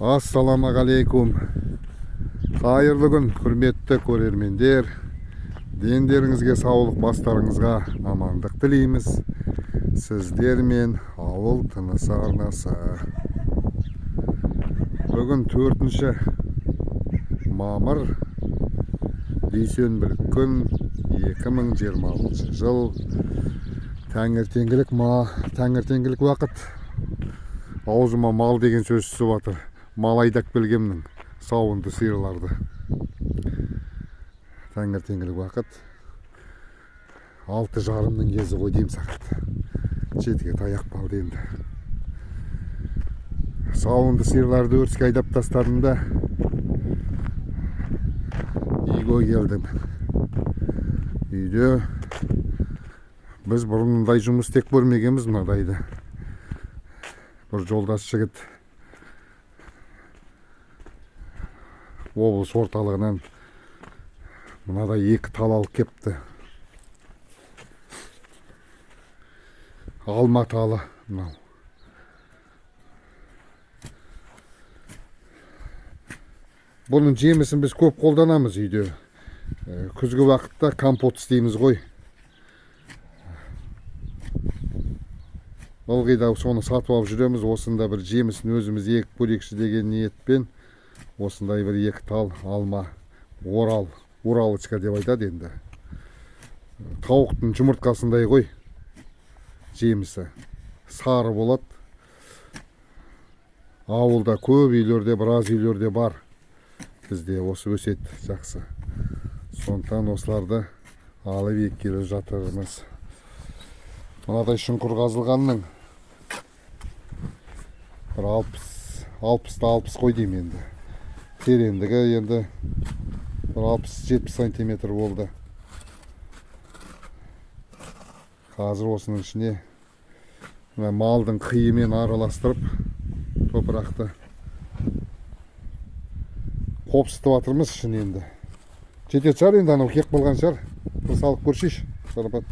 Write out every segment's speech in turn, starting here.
Assalamualaikum. Hayırlı gün, hürmetli көрермендер. Дендеріңізге саулық, бастарыңызға амандық тілейміз. Сіздермен ауыл тынысы арнасы. Бүгін 4 мамыр, дүйсенбілік күн, 2026 жыл. Таңертеңгілік уақыт. Аузыма мал деген сөз түсіп жатыр. Мал айдап келгемнің сауынды сиырларды. Таңертеңгілік уақыт. 6:30-ның кезі ғой деймін сағат. 7-ге таяқ қалды енді. Сауынды сиырларды өріске айдап тастадым да үйге келдім. Үйде біз бұрындай жұмыс істеп көрмегенбіз мынадайды. Бір жолдас жігіт облыс орталығынан мынадай 2 тал алып кепті. Алма талы мынау. Бұның жемісін біз көп қолданамыз үйде. Күзгі уақытта компот істейміз ғой. Ылғи да соны сатып алып жүреміз. Осында бір жемісін өзіміз егіп көрейікші деген ниетпен осындай бір 2 тал алма, оралычка деп айтады енді. Тауықтың жұмыртқасындай ғой жемісі. Сары болады. Ауылда көп үйлерде, біраз үйлерде бар. Бізде осы өсет жақсы. Сондықтан осыларды алып еккелі жатырмыз. Мынадай шұңқыр қазылғанның бір 60 қой дейм енді. Тереңдігі енді бір 60-70 сантиметр болды. Қазір осының ішіне малдың қиымен араластырып топырақты қопсытып атырмыз ішін енді. Жетет шығар енді, анау кек болған шығар. Салып көршейш, Шарапат.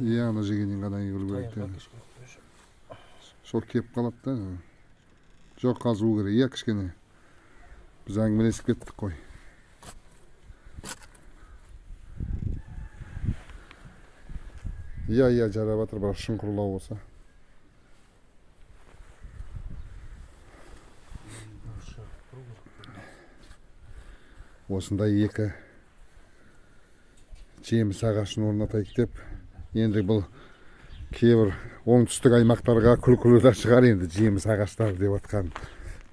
Иә, ана жегенен ғана егілу керек. Сол кеп қалады да. Жоқ, қазу керек. Иә, кішкене. Біз әңгімелесіп кеттік қой. Иә, жарап жатыр, бірақ шұңқырлау болса. Осындай 2 жеміс ағашын орнатайық деп. Енді бұл кейбір оңтүстік аймақтарға күлкілі да шығар енді жеміс ағаштары деп атқан.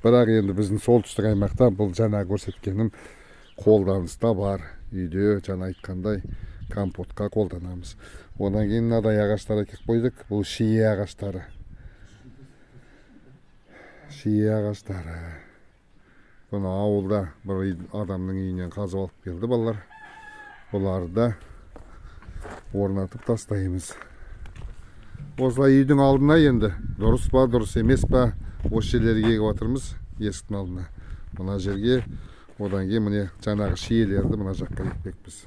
Бірақ енді біздің солтүстік аймақта бұл жаңа көрсеткенім қолданыста бар. Үйде жаңа айтқандай компотқа қолданамыз. Одан кейін мынадай ағаштар әкеп қойдық. Бұл шие ағаштары. Бұны ауылда бір адамның үйінен қазып алып келді балалар. Бұларды орнатып тастаймыз. Осылай үйдің алдына енді дұрыс па, дұрыс емес па, осы жерлерге егіп отырмыз есіктің алдына. Мына жерге, одан кейін міне жаңағы шиелерді мына жаққа екпекпіз.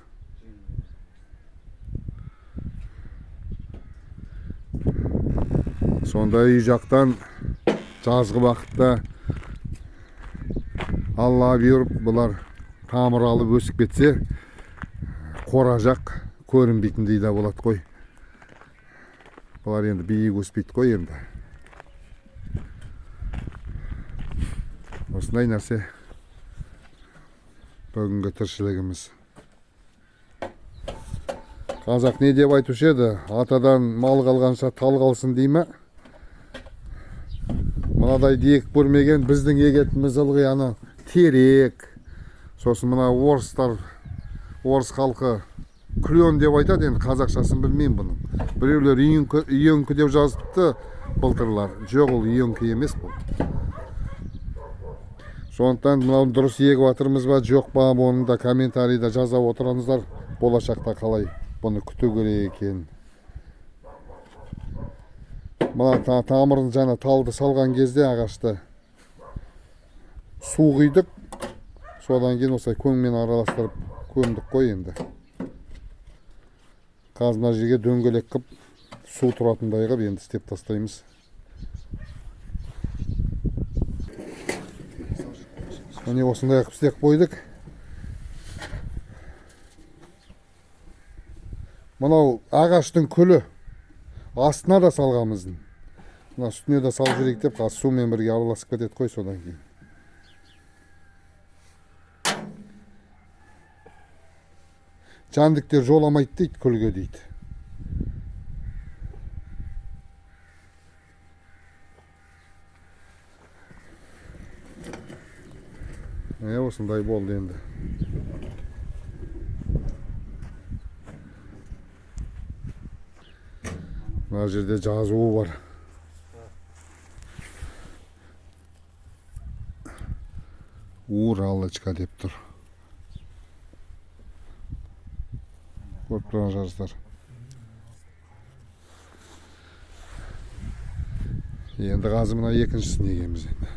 Сонда үй жақтан жазғы уақытта Алла бұйырып бұлар тамыр алып өсіп кетсе, қора жақ көрінбейтіндей де болады қой. Бұлар енді биік өспейді қой енді. Осындай нәрсе бүгінгі тіршілігіміз. Қазақ не деп айтушы еді? Атадан мал қалғанша тал қалсын дей ме? Мынадай ек көрмеген біздің егетіміз ылғи ана терек. Сосын мына орыс халқы күрен деп айтады, енді қазақшасын білмеймін бұның. Біреулер үйеңкі деп жазыпты былтырлар. Жоқ, ол үйеңкі емес бұл. Сондықтан мынау дұрыс егіп атырмыз ба, жоқ па, оны да комментарийда жаза отырыңыздар. Болашақта қалай бұны күту керек екен. Мына тамырын жаңа талды салған кезде ағашты Su kıydık. Sodan keyin osay köngmen aralastırıp kömdük koy endi. Kazma жерге дөңгелек qilib suv turatындай qilib endi istep tastaymiz. Mine osындай qilib istep qo'ydik. Мынау ағаштың күлі астына да салғанбыздың. Мына үстіне де салып жіберейік деп, қазір сумен бірге араласып кетеді қой содан кейін. Жәндіктер жоламайды дейді, күлге дейді. Осындай болды енді. Мына жерде жазуы бар. Уралочка деп тұр. Көріп тұрған жарыстар. Енді қазір мына екіншісін егеміз енді.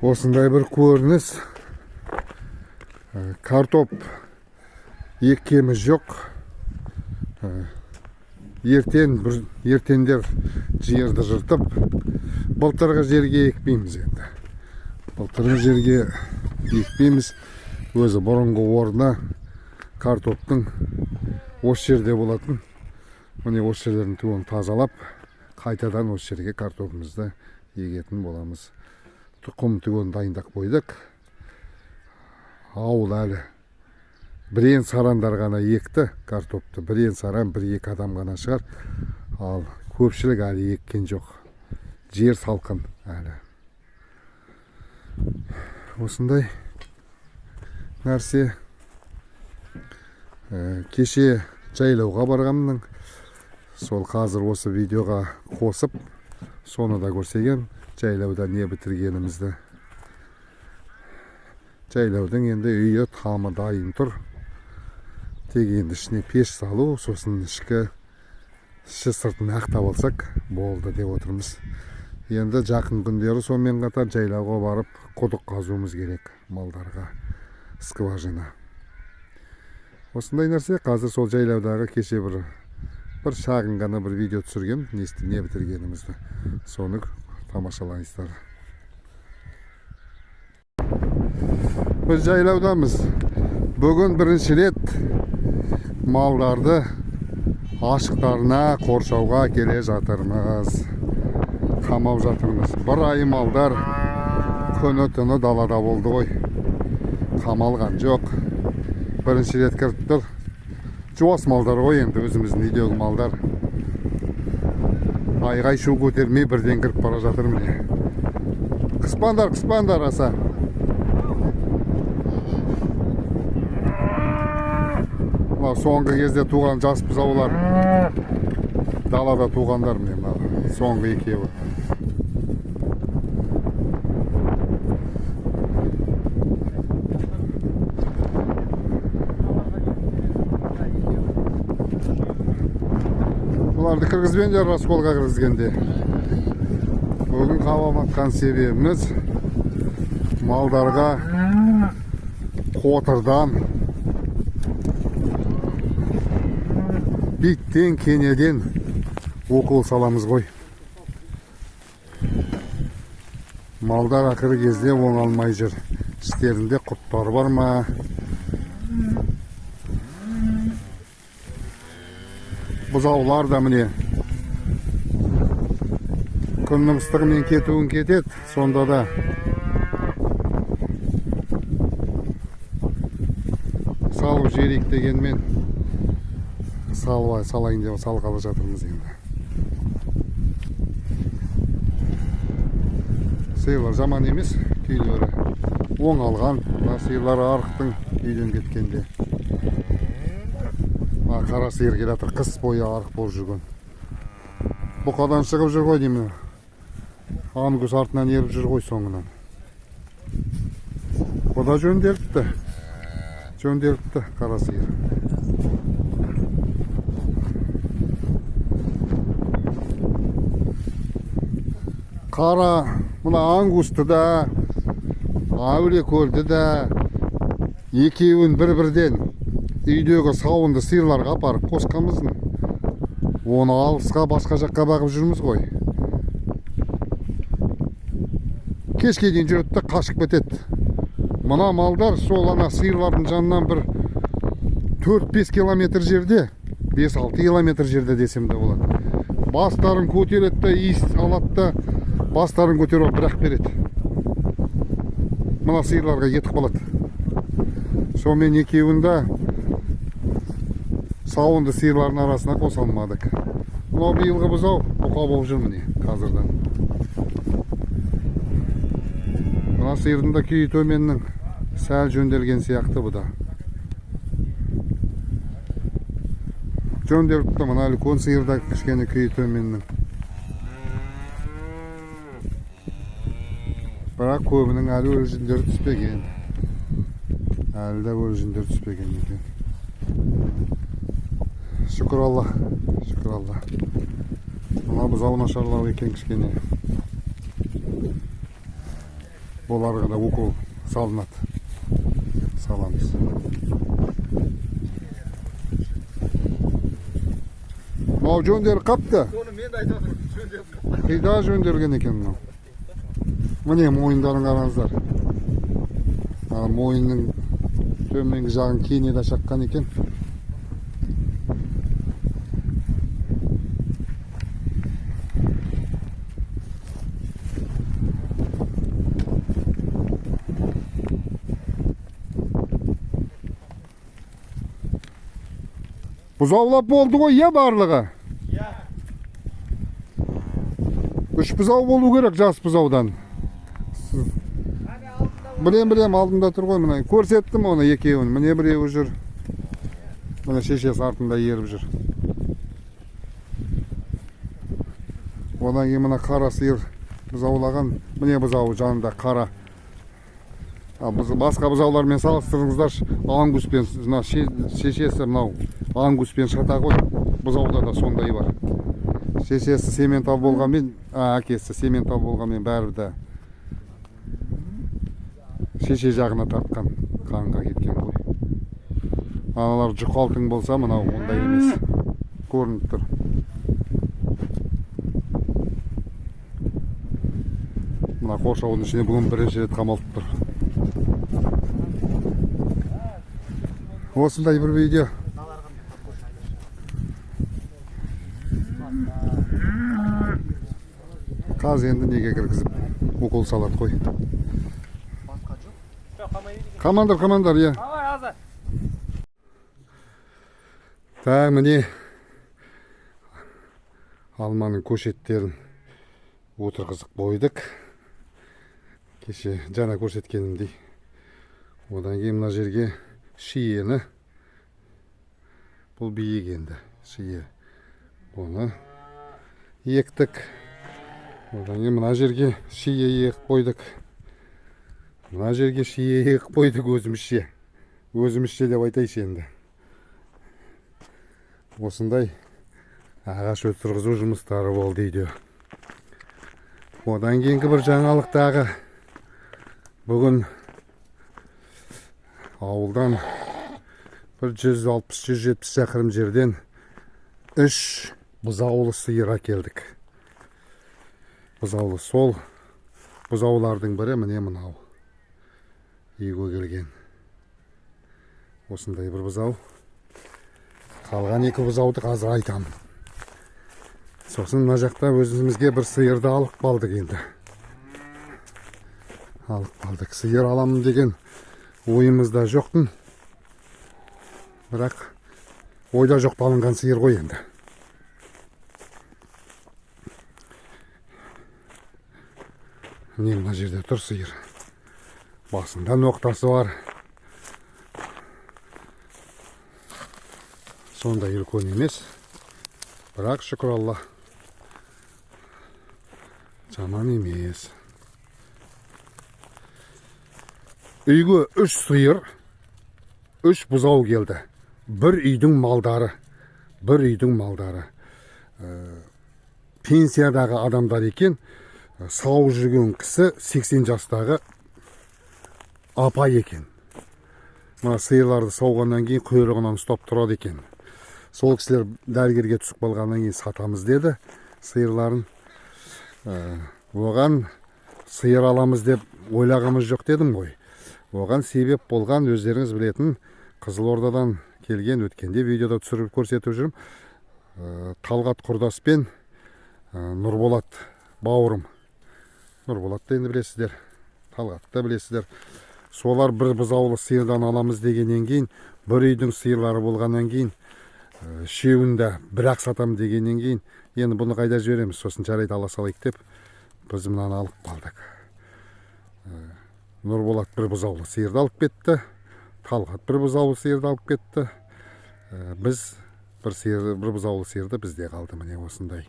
Осындай бір көрініс. Картоп еккеміз жоқ. Ертендер жерді жыртып, былтырғы жерге екпейміз енді. Былтырғы жерге екпейміз. Өзі бұрынғы орны картоптың осы жерде болатын. Міне осы жерлердің түгін тазалап, қайтадан осы жерге картопымызды егетін боламыз. Тұқым түгін дайындап қойдық. Ауыл әлі бірен сарандар ғана екті картопты. Бірен саран, бір-екі адам ғана шығар. Ал көпшілік әлі еккен жоқ. Жер салқын әлі. Осындай нәрсе. Кеше жайлауға барғанмын. Сол қазір осы видеоға қосып, соны да көрсетем. Жайлауда не бітіргенімізді. Жайлаудың енді үйі тамы дайын тұр. Тек енді ішіне пеш салу, сосын ішкі сыртын ақтап алсақ болды деп отырмыз. Енді жақын күндері сонымен қатар жайлауға барып құдық қазуымыз керек малдарға. Скважина. Осындай нәрсе. Қазір сол жайлаудағы кеше бір шағын ғана бір видео түсірген, не бітіргенімізді. Соны тамашалаңыздар. Біз жайлаудамыз. Бүгін бірінші рет малдарды ашықтарына қоршауға келе жатырмыз. Қамап жатырмыз. Бір ай малдар күні түні далада болды ғой. Қамалған жоқ. Бірінші рет кіріп тұр. Жуас малдар ғой енді, өзіміздің үйдегі малдар. Айғай шу көтермей бірден кіріп бара жатыр міне. Қыспандар аса. Соңғы кезде туған жас бұзаулар. Далада туғандар міне. Соңғы екеуі. Бұларды кіргізбеңдер расколға кіргізгенде. Бүгін қабаматқан себебіміз малдарға қотырдан, биттен, кенеден укол саламыз ғой. Малдар ақыры кезде оңалмай жүр. Іштерінде құрттар бар ма? Бұзаулар да міне күннің ыстығымен кетуін кетеді. Сонда да салып жіберейік дегенмен салайын деп салғалы жатырмыз енді. Сиырлар жаман емес, күйлері оңалған. Сиырлар арықтың үйден кеткенде. Қара сиыр келатыр, қыс бойы арық болып жүрген. Бұқадан шығып жүр ғой деймін. Ангус артынан еріп жүр ғой соңынан. Бұда жөнделіпті. Қара сиыр. Qara mına Angus'tu da, Avreköl'dü da ekewin bir-birden üydегі сауынды сыйырларға апарып қосқанбыздың. Оны алысқа басқа жаққа бағып жүрміз ғой. Кешке дейін жүреді де қашып кетеді. Мына малдар сол ана сыйырлардың жанынан бір 4-5 километр жерде, 5-6 километр жерде десем де болады. Бастарын көтереді де, иіс алады да, бастарын көтеріп бірақ береді. Мына сыйырларға етіп қалады. Сонымен екеуінде сауынды сыйырлардың арасына қоса алмадық. Мынау биылғы бұзау бұқа болып жүр міне қазірден. Мына сиырдың да күйі төменнің сәл жөнделген сияқты бұ да. Жөнделіп тұр, мына үлкен сиырда кішкене күйі төменнің. Бірақ көбінің әлі өлжіндері түспеген. Әлі де өлжіндері түспеген екен. Şükür Allah. Şükür Allah. Mına бұзау нашарлау екен кішкене. Оларға да укол салынады. Саламыз. Мынау жөнделіп қапты. Соны мен де айтып отырмын, жөнделіп қапты. Қида жөнделген екен мынау. Міне мойындарын қараңыздар. Мойынның төменгі жағын кейіне де шаққан екен. Бұзаулап болды ғой, е барлығы? Иә. 3 бұзау болу керек жас бұзаудан. Білем, алдында тұр ғой, мына. Көрсеттім оны екеуін. Міне біреуі жүр. Міне шешесі артында еріп жүр. Одан кейін мына қара сиыр бұзаулаған. Міне бұзауы жанында қара. Басқа бұзаулармен салыстырыңыздаршы. Ангуспен, шешесі мынау. Ангуспен шата ғой. Бұзауда да сондай бар. Шешесі сементал болғанмен, әкесі сементал болғанмен бәрі де шеше жағына тартқан, қанға кеткен ғой. Аналар жұқалтың болса, мынау ондай емес. Көрініп тұр. Мына қоршаудың ішіне бүгін бірінші рет қамалып тұр. Осындай бір видео. Қаз енді неге кіргізіп укол салады қой. Командар, иә. Та міне алманың көшеттерін отырғызып қойдық. Кеше жана көрсеткенімдей. Одан кейін мына жерге шиені, бұл биік енді шие. Оны ектік. Одан кейін мына жерге шие ек қойдық. Мына жерге шие ек қойдық өзімізше. Өзімізше деп айтайшы енді. Осындай ағаш өтіргізу жұмыстары болды үйде. Одан кейінгі бір жаңалықтағы бүгін ауылдан бір 160-170 шақырым жерден 3 бұзаулы сиыр әкелдік. Бұзаулы сол бұзаулардың бірі міне мынау. Үйге келген. Осындай бір бұзау. Қалған 2 бұзауды қазір айтамын. Сосын мына жақта өзімізге бір сиырды алып қалдық енді. Алып қалдық. Сиыр аламын деген ойымызда жоқтың. Бірақ ойда жоқ алынған сиыр ғой енді. Міне мына жерде тұр сиыр. Басында ноқтасы бар. Сондай үлкен емес. Бірақ шүкір Алла. Жаман емес. Үйге 3 сиыр, 3 бұзау келді. Бір үйдің малдары. Пенсиядағы адамдар екен. сауып жүрген кісі 80 жастағы апай екен. Мына сиырларды сауғаннан кейін құйрығынан ұстап тұрады екен. Сол кісілер дәрігерге түсіп қалғаннан кейін сатамыз деді сиырларын. Оған сиыр аламыз деп ойлағымыз жоқ дедім ғой. Оған себеп болған өздеріңіз білетін Қызылордадан келген, өткенде видеода түсіріп көрсетіп жүрмін. Талғат құрдас пен Нұрболат бауырым. Нұрболатты енді білесіздер, Талғатты білесіздер. Солар бір бұзаулы сиырдан аламыз дегеннен кейін, бір үйдің сиырлары болғаннан кейін, шеуінде бір-ақ сатам дегеннен кейін, енді бұны қайда жібереміз, сосын жарайды ала салайық деп, біз мынаны алып қалдық. Нұрболат бір бұзаулы сиырды алып кетті, Талғат бір бұзаулы сиырды алып кетті. Біз бір бұзаулы сиырды бізде қалды, міне осындай.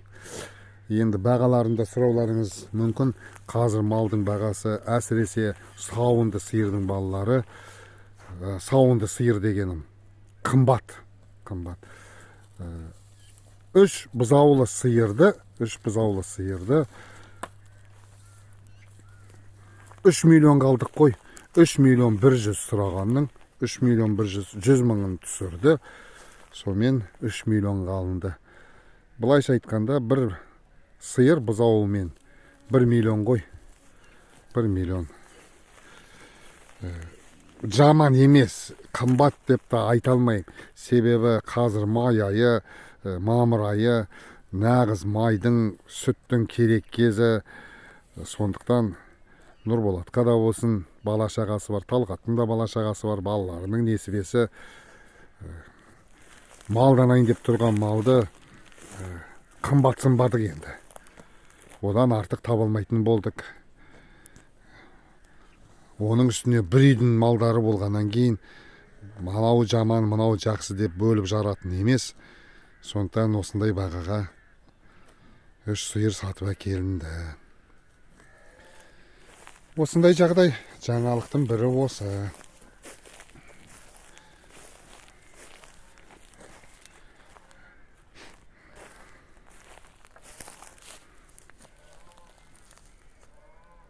Енді бағаларында сұрауларыңыз мүмкін. Қазір малдың бағасы, әсіресе сауынды сиырдың балалары, сауынды сиыр дегенім қымбат. 3 бұзаулы сиырды 3 миллион қалдық қой. 3 миллион 100 сұрағанның 3 миллион 100 мыңын түсірді. Сомен 3 миллион қалынды. Бұлайша айтқанда бір сиыр бұзауымен 1 миллион қой. 1 миллион. Жаман емес, қымбат деп та айта алмайым. Себебі қазір май айы, мамыр айы, нағыз майдың, сүттің керек кезі. Сондықтан Нұрболатқа да болсын, бала шағасы бар, Талғаттың да бала шағасы бар, балаларының несібесі. Малданайын деп тұрған малды қымбатсынбадық енді. Одан артық табылмайтын болдық. Оның үстіне бір үйдің малдары болғаннан кейін, мынау жаман, мынау жақсы деп бөліп жаратын емес. Сондықтан осындай бағаға 3 сиыр сатып әкелінді. Осындай жағдай, жаңалықтың бірі осы.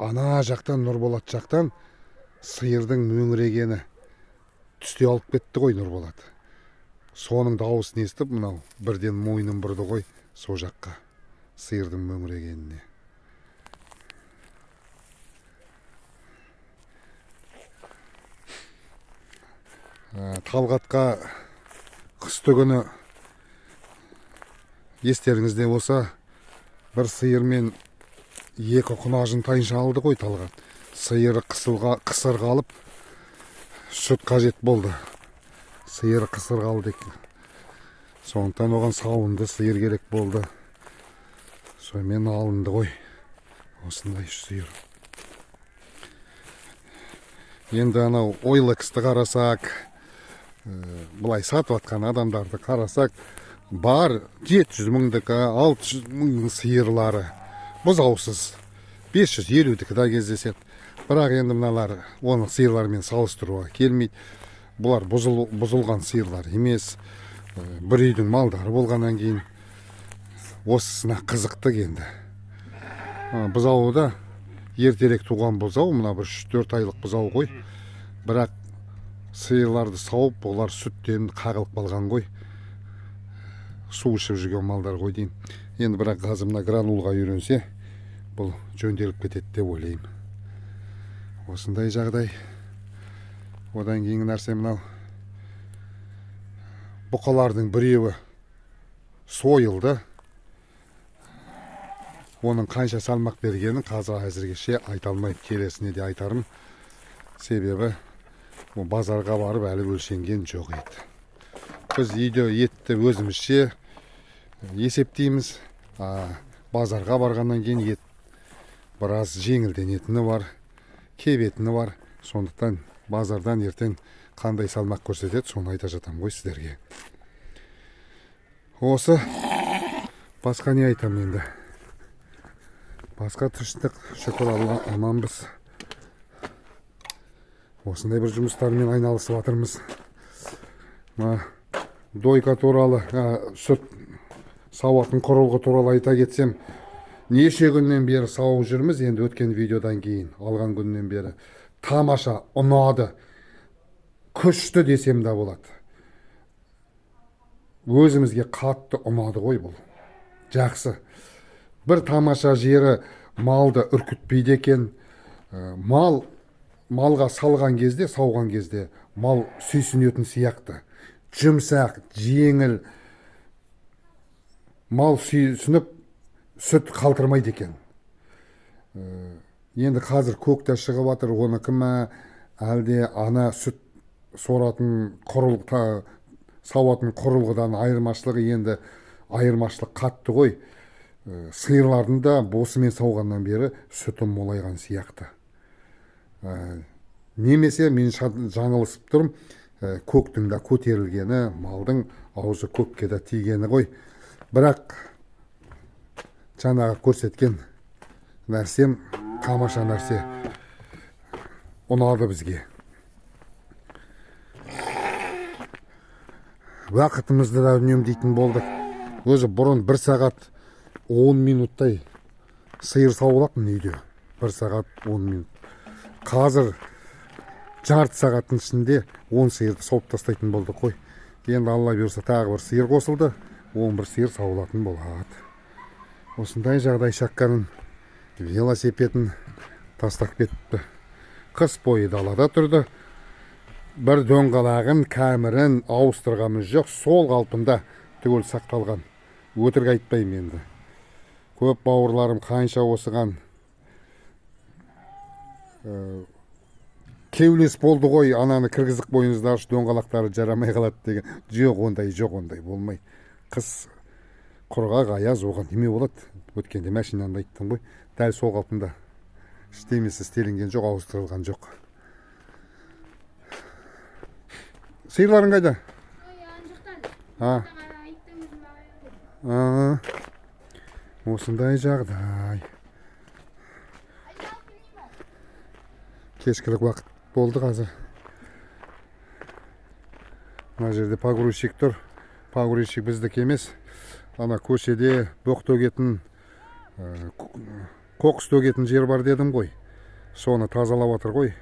Ана жақтан, Нұрболат жақтан сиырдың мөңірегені түсте алып кетті ғой Нұрболат. Соның дауысын естіп, мынау бірден мойнын бұрды ғой сол жаққа, сиырдың мөңірегеніне. Талғатқа қысты күні естеріңізде болса, бір сиыр мен 2 құнажын тайынша алды ғой Талғат. Сиыры қысыр қалып, сүт қажет болды. Сиыры қысыр қалды екен. Сондықтан оған сауынды сиыр керек болды. Сонымен алынды ғой. Осындай сиыр. Енді анау ойлы-кісті қарасақ, бұлай сатып атқан адамдарды қарасақ, бар 700 мыңдікі, 600 мыңның сиырлары. Бұзаусыз 550-дікі да кездеседі. Бірақ енді мыналар оны сиырлармен салыстыруға келмейді. Бұлар бұзылған сиырлар емес. Бір үйдің малдары болғаннан кейін осысына қызықтық енді. Бұзауы да ертерек туған бұзау, мына бір 3-4 айлық бұзау ғой. Бірақ сиырларды сауып, олар сүттен қағылып қалған ғой. Су ішіп жүрген малдар ғой дейін. Енді бірақ қазір мына гранулға үйренсе, бұл жөнделіп кетеді деп ойлаймын. Осындай жағдай. Одан кейін нәрсе мынау. Бұқалардың біреуі сойылды. Оның қанша салмақ бергенін қазір әзіргеше айта алмайым, келесіне де айтарым. Себебі базарға барып әлі өлшенген жоқ еді. Біз үйде етті өзімізше есептейміз. Базарға барғаннан кейін ет біраз жеңілденетіні бар, кебетіні бар. Сондықтан базардан ертең қандай салмақ көрсетеді, соны айта жатам ғой сіздерге. Осы басқа не айтам енді. Басқа тіршілік шүкір Алла аманбыз. Осындай бір жұмыстармен айналысып жатырмыз. Дойка туралы, сүт сауатын құрылғы туралы айта кетсем, неше күннен бері сауып жүрміз. Енді өткен видеодан кейін алған күннен бері тамаша, ұнады, күшті десем де болады. Өзімізге қатты ұнады ғой бұл. Жақсы. Бір тамаша жері малды үркітпейді екен. Малға салған кезде, сауған кезде мал сүйсінетін сияқты. Жұмсақ, жеңіл. Мал сүйсініп, сүт қалтырмайды екен. Енді қазір көкте шығып жатыр, оны кім әлде ана сүт соратын сауатын құрылғыдан айырмашылығы, енді айырмашылық қатты ғой. Сиырлардың да босымен сауғаннан бері сүті молайған сияқты. Немесе мен жаңылысып тұрмын, көктің да көтерілгені, малдың аузы көкке де тигені ғой. Бірақ жаңағы көрсеткен нәрсем тамаша нәрсе, ұнады бізге. Уақытымызды да үнемдейтін болдық. Өзі бұрын 1 сағат 10 минуттай сиыр сауылатын үйде. 1 сағат 10 минут. Қазір жарты сағаттың ішінде 10 сиырды сауып тастайтын болдық қой. Енді Алла бұйырса тағы бір сиыр қосылды, 11 сиыр сауылатын болады. Осындай жағдай шаққанын велосипедін тастап кетті. Қыс бойы далада тұрды. Бір дөңғалағын, кәмірін ауыстырғамыз жоқ, сол қалпында түгел сақталған. Өтірік айтпаймын енді. Көп бауырларым қанша осыған кеулес болды ғой, ананы кіргізіп қойыңыздаршы, дөңғалақтары жарамай қалады деген. Жоқ, ондай болмай. Қыс құрғақ, аяз, оған неме болады? Өткенде машинамда айттым ғой. Дәл сол қалпында. Іштемесі істелінген жоқ, ауыстырылған жоқ. Сиырларың қайда? Осындай жағдай. Кешкілік уақыт болды қазір. Мына жерде погрузчик тұр. Погрузчик біздікі емес. Ана көшеде боқ төгетін, қоқыс төгетін жер бар дедім ғой. Соны тазалап отыр ғой.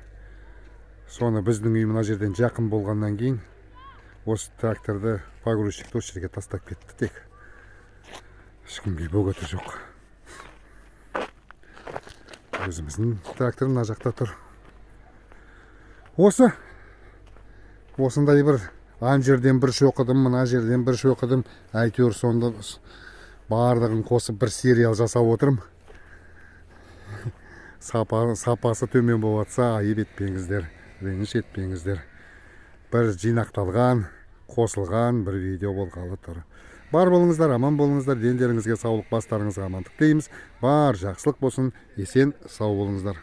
Соны біздің үй мына жерден жақын болғаннан кейін осы тракторды, погрузчикті осы жерге тастап кетті тек. Ешкімге бөгеті жоқ. Өзіміздің трактор мына жақта тұр. Осындай бір ан жерден бір шоқыдым, мына жерден бір шоқыдым. Әйтеуір сонда барлығын қосып бір сериал жасап отырым. Сапасы төмен болатса айып етпеңіздер, реніш етпеңіздер. Бір жинақталған, қосылған бір видео болғалы тұр. Бар болыңыздар, аман болыңыздар, дендеріңізге саулық, бастарыңызға амандық тілейміз. Бар жақсылық болсын, есен сау болыңыздар.